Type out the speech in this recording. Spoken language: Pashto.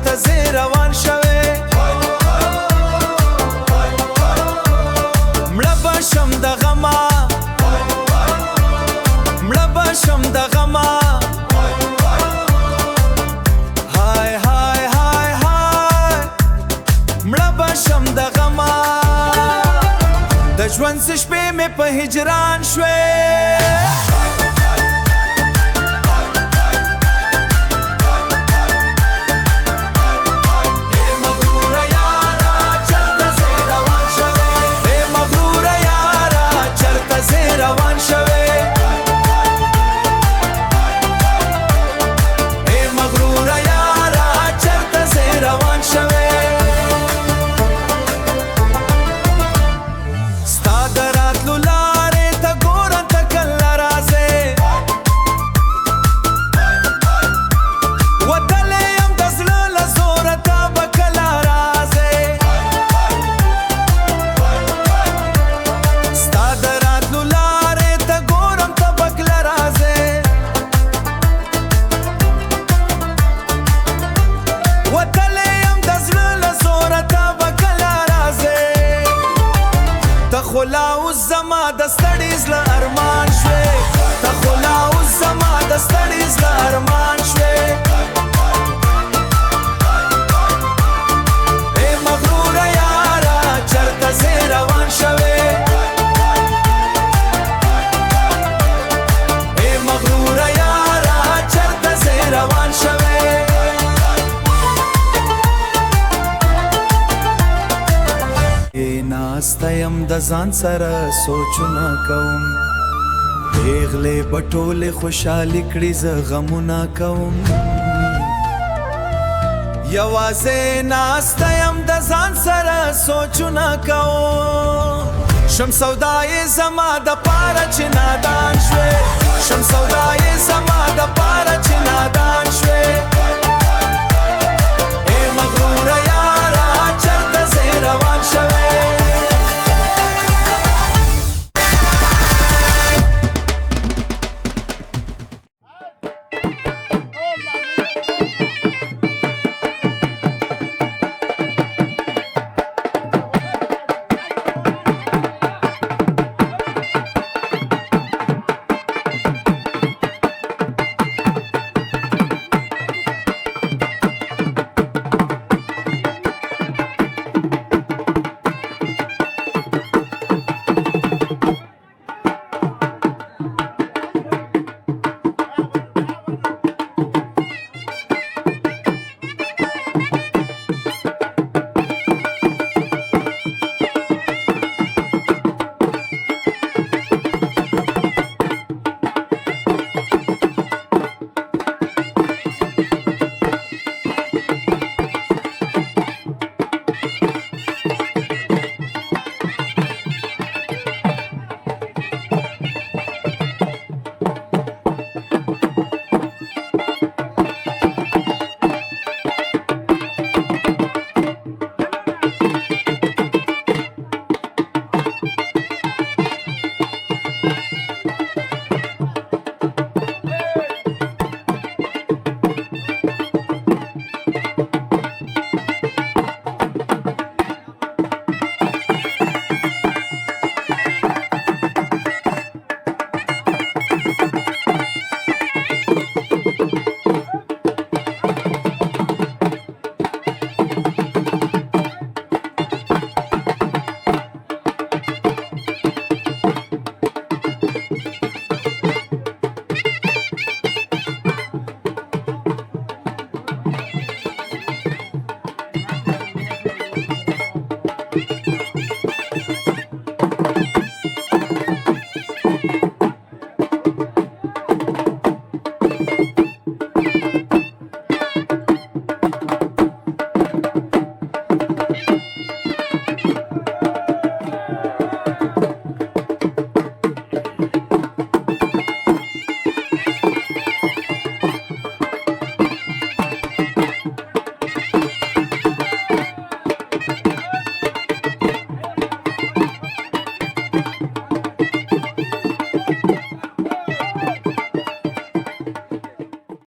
چرته زی روان شوې مړه به شم د غمه مړه به شم د غمه های های های های مړه به شم د غمه د ژوند څه شپې مې په هجران شوې خو لا اوس زما د ستړي زړه ارمان شوې ته خو لا اوس زما د ستړي زړه ارمان شوې ای مغروره یاره چرته زی روان شوې ای مغروره یاره چرته زی روان شوې ناسته یم د ځان سره سوچونه کوم پیغلې به ټولې خوشحالي کړي زه غمونه کوم یوازې ناسته یم د ځان سره سوچونه کوم شم سودایې زما د پاره چې نادان شوې شم سودایې زما د پاره چې نادان شوې